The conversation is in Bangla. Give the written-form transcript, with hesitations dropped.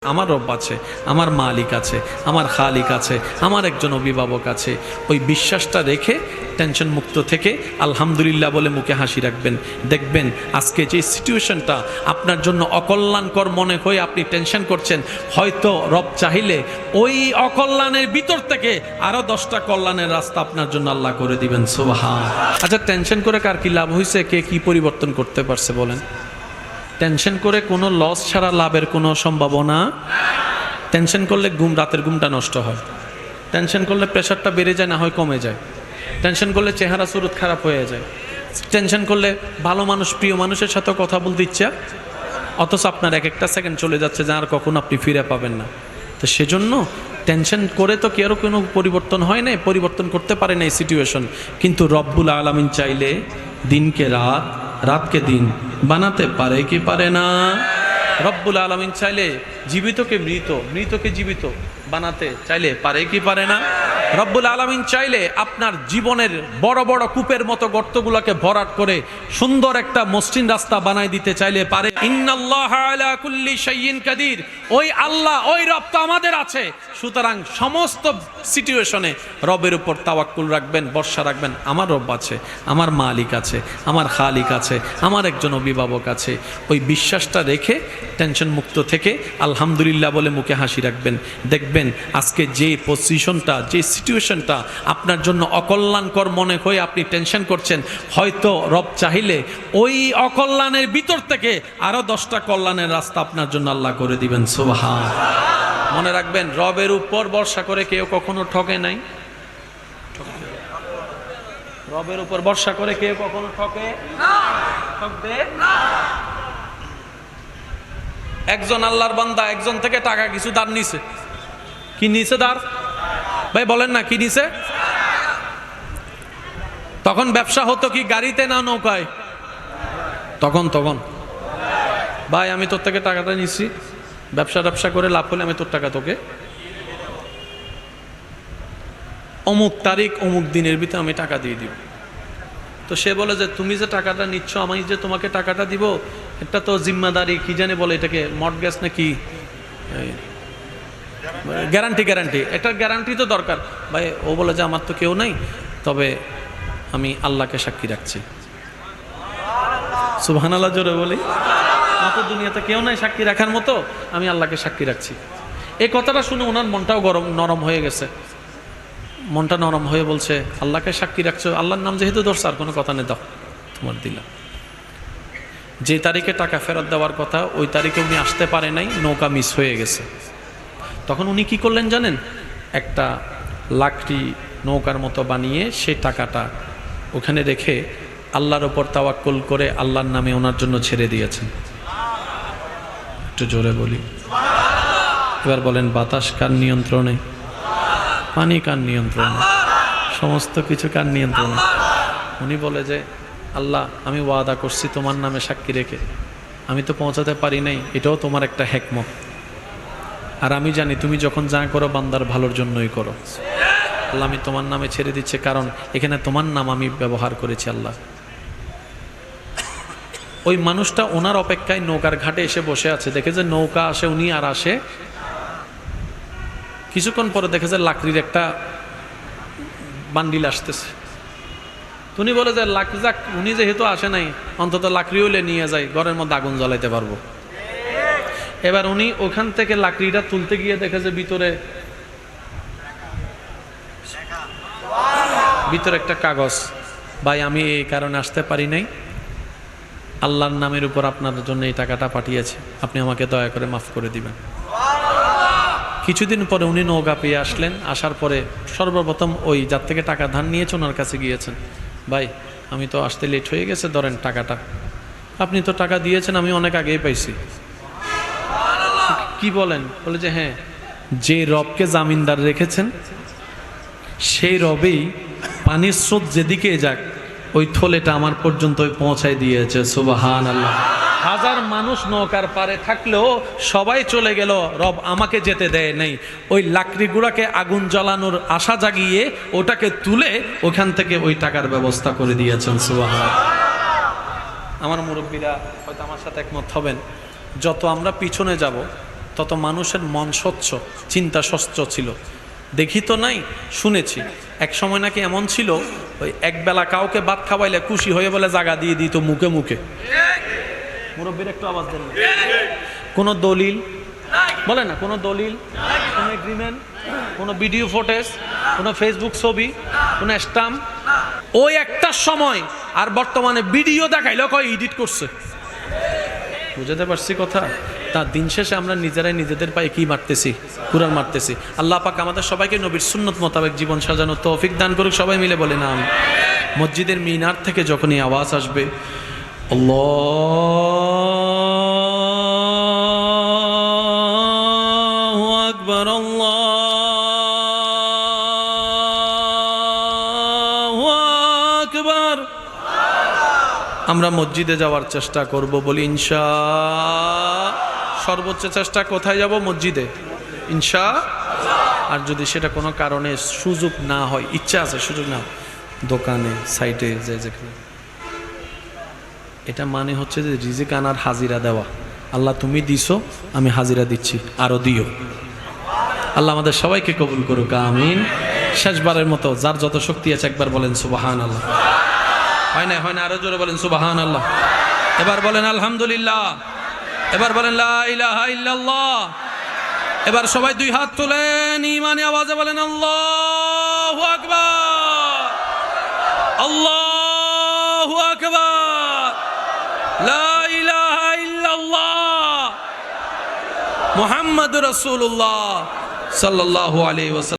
আমার রব আছে, আমার মালিক আছে, আমার খালিক আছে, আমার একজন অভিভাবক আছে। ওই বিশ্বাসটা রেখে টেনশন মুক্ত থেকে আলহামদুলিল্লাহ বলে মুখে হাসি রাখবেন। দেখবেন আজকে যে সিচুয়েশনটা আপনার জন্য অকল্যাণকর মনে হয়ে আপনি টেনশন করছেন, হয়তো রব চাইলে ওই অকল্যাণের ভিতর থেকে আরো 10টা কল্যাণের রাস্তা আপনার জন্য আল্লাহ করে দিবেন। সুবহান। আচ্ছা, টেনশন করে কার কি লাভ হয়েছে? কে কি পরিবর্তন করতে পারছে বলেন? টেনশন করে কোনো লস ছাড়া লাভের কোনো সম্ভাবনা। টেনশন করলে রাতের ঘুমটা নষ্ট হয়, টেনশন করলে প্রেশারটা বেড়ে যায়, না হয় কমে যায়, টেনশন করলে চেহারা সুরত খারাপ হয়ে যায়, টেনশন করলে ভালো মানুষ প্রিয় মানুষের সাথে কথা বলতে ইচ্ছা, অথচ আপনার এক একটা সেকেন্ড চলে যাচ্ছে যা আর কখনো আপনি ফিরে পাবেন না। তো সেজন্য টেনশন করে তো কেউ কোনো পরিবর্তন হয় নাই, পরিবর্তন করতে পারে না এই সিচুয়েশন। কিন্তু রব্বুল আলামিন চাইলে দিনকে রাত, রাতকে দিন বানাতে পারে কি পারে না? রব্বুল আলামিন চাইলে জীবিতকে মৃত, মৃতকে জীবিত বানাতে চাইলে পারে কি পারে না? রব্বুল আলামিন চাইলে আপনার জীবনের বড় বড় কূপের মতো গর্তগুলোকে ভরাট করে সুন্দর একটা মসৃণ রাস্তা বানাই দিতে চাইলে পারে। ইন্নাল্লাহা আলা কুল্লি শাইইন কাদির। ওই আল্লাহ, ওই রব তো আমাদের আছে। সুতরাং সমস্ত সিচুয়েশনে রবের উপর তাওয়াক্কুল রাখবেন, ভরসা রাখবেন। আমার রব আছে, আমার মালিক আছে, আমার খালিক আছে, আমার একজন অভিভাবক আছে। ওই বিশ্বাসটা রেখে টেনশন মুক্ত থেকে আলহামদুলিল্লাহ বলে মুখে হাসি রাখবেন। দেখবেন আজকে যে পজিশনটা, যে সিচুয়েশনটা আপনার জন্য অকল্যাণকর মনে হয়ে আপনি টেনশন করছেন, হয়তো রব চাইলে ওই অকল্যাণের ভিতর থেকে আরো 10টা কল্যাণের রাস্তা আপনার জন্য আল্লাহ করে দিবেন। সুবহান। মনে রাখবেন, রবের উপর ভরসা করে কেউ কখনো ঠকে নাই। রবের উপর ভরসা করে কেউ কখনো ঠকে ঠকবে না। একজন আল্লাহর বান্দা একজন থেকে টাকা কিছু ধার নিছে। কি নিছে ধার? ভাই বলেন না, কি নিছে? তখন ব্যবসা হতো কি গাড়িতে না নৌকায়? তখন ভাই আমি তোর থেকে টাকাটা নিছি, ব্যবসা করে লাভ হলে আমি তোর টাকা তোকে অমুক তারিখ অমুক দিনের ভিতরে আমি টাকা দিয়ে দিব। তো সে বলে যে তুমি যে টাকাটা নিচ্ছ, আমি যে তোমাকে টাকাটা দিব, এটা তো জিম্মাদারি, কি জানে বলে এটাকে, মর্টগেজ নাকি গ্যারান্টি, এটার গ্যারান্টি তো দরকার। ভাই ও বলে যে আমার তো কেউ নাই, তবে আমি আল্লাহকে সাক্ষী রাখছি। সুবহানাল্লাহ জোরে বলি। আমার তো দুনিয়াতে কেউ নাই সাক্ষী রাখার মতো, আমি আল্লাহকে সাক্ষী রাখছি। এই কথাটা শুনে ওনার মনটাও নরম হয়ে গেছে। মনটা নরম হয়ে বলছে, আল্লাহকে সাক্ষী রাখছো, আল্লাহর নাম যেহেতু ধরছে, আর কোনো কথা নেই, দাও তোমার দিলাম। যে তারিখে টাকা ফেরত দেওয়ার কথা ওই তারিখে উনি আসতে পারে নাই, নৌকা মিস হয়ে গেছে। তখন উনি কি করলেন জানেন? একটা লাকড়ি নৌকার মতো বানিয়ে সেই টাকাটা ওখানে রেখে আল্লাহর ওপর তাওয়াক্কুল করে আল্লাহর নামে ওনার জন্য ছেড়ে দিয়েছেন। একটু জোরে বলি। এবার বলেন, বাতাস কার নিয়ন্ত্রণে? পানি কার নিয়ন্ত্রণে? সমস্ত কিছু কার নিয়ন্ত্রণে? উনি বলে যে আল্লাহ, আমি ওয়াদা করছি তোমার নামে সাক্ষী রেখে, আমি তো পৌঁছাতে পারি নাই, এটাও তোমার একটা হিকমত। আর আমি জানি তুমি যখন যা করো বান্দার ভালোর জন্যই করো। আল্লাহ, আমি তোমার নামে ছেড়ে দিচ্ছি, কারণ এখানে তোমার নাম আমি ব্যবহার করেছি। আল্লাহ, ওই মানুষটা ওনার অপেক্ষায় নৌকার ঘাটে এসে বসে আছে। দেখে যে নৌকা আসে, উনি আর আসে। কিছুক্ষণ পরে দেখে যে লাকড়ির একটা বান্ডিল আসতেছে। উনি বলে যে যাক, উনি যেহেতু আসে নাই, অন্তত লাকড়ি হলে নিয়ে যায়, ঘরের মধ্যে আগুন জ্বালাইতে পারবো। এবার উনি ওখান থেকে লাকড়িটা তুলতে গিয়ে দেখে যে ভিতরে একটা কাগজ। ভাই আমি এই কারণে আসতে পারি নাই, আল্লাহর নামের উপর আপনার জন্য এই টাকাটা পাঠিয়েছি, আপনি আমাকে দয়া করে মাফ করে দিবেন। কিছুদিন পরে উনি নৌকা পেয়ে আসলেন। আসার পরে সর্বপ্রথম ওই যার থেকে টাকা ধার নিয়েছে ওনার কাছে গিয়েছেন। ভাই আমি তো আসতে লেট হয়ে গেছে, ধরেন টাকাটা। আপনি তো টাকা দিয়েছেন, আমি অনেক আগেই পাইছি। কি বলেন? বলে যে হ্যাঁ, যে রবকে জামিনদার রেখেছেন সেই রবেই পানির স্রোত যেদিকে যাক ওই থলেটা আমার পর্যন্ত পৌঁছায় দিয়েছে। সুবহানাল্লাহ। হাজার মানুষ নৌকার পারে থাকলেও সবাই চলে গেল, রব আমাকে যেতে দেয় নাই। ওই লাকড়িগুড়াকে আগুন জ্বালানোর আশা জাগিয়ে ওটাকে তুলে ওখান থেকে ওই টাকার ব্যবস্থা করে দিয়েছেন। সুবহানাল্লাহ। আমার মুরব্বীরা হয়তো আমার সাথে একমত হবেন, যত আমরা পিছনে যাব তত মানুষের মন স্বচ্ছ, চিন্তা স্বচ্ছ ছিল। দেখি তো নাই, শুনেছি এক সময় নাকি এমন ছিল, ওই একবেলা কাউকে ভাত খাওয়াইলে খুশি হয়ে বলে জায়গা দিয়ে দিত মুখে মুখে। মুরব্বীর একটু আওয়াজ দেন। কোনো দলিল বলে না, কোনো দলিল, কোনো এগ্রিমেন্ট, কোনো ভিডিও ফুটেজ, কোনো ফেসবুক ছবি, কোনো স্ট্যাম্প। ওই একটা সময়। আর বর্তমানে ভিডিও দেখাইলো কয় এডিট করছে। বুঝাতে পারছি কথা? তার দিন শেষে আমরা নিজেরাই নিজেদের পায়ে কি মারতেছি? কুরআন মারতেছি। আল্লাহ পাক আমাদের সবাইকে নবীর সুন্নত মোতাবেক জীবন সাজানো তৌফিক দান করুক। সবাই মিলে বলে না আমি। মসজিদের মিনার থেকে যখনই আওয়াজ আসবে আল্লাহু আকবার, আল্লাহু আকবার, আমরা মসজিদে যাওয়ার চেষ্টা করব। বলি ইনশাআল্লাহ। সর্বোচ্চ চেষ্টা কোথায় যাব? মসজিদে, ইনশাআল্লাহ। আর যদি সেটা কোনো কারণে সুযোগ না হয়, ইচ্ছা আছে সুযোগ না, দোকানে, সাইটে, যেখানে। এটা মানে হচ্ছে যে রিজিক আনার হাজিরা দেওয়া। আল্লাহ তুমি দিছো, আমি হাজিরা দিচ্ছি, আরো দিও। আল্লাহ আমাদের সবাইকে কবুল করুক, আমিন। শেষবারের মতো যার যত শক্তি আছে একবার বলেন সুবহানাল্লাহ। হয় না, হয় না, আরো জোরে বলেন সুবহানাল্লাহ। এবার বলেন আলহামদুলিল্লাহ। এবার বলেন লা ইলাহা ইল্লাল্লাহ। এবার সবাই দুই হাত তোলেন, ঈমানি আওয়াজে বলেন আল্লাহু আকবার, আল্লাহু আকবার, লা ইলাহা ইল্লাল্লাহ, মুহাম্মাদুর রাসূলুল্লাহ সাল্লাল্লাহু আলাইহি ওয়াসাল্লাম।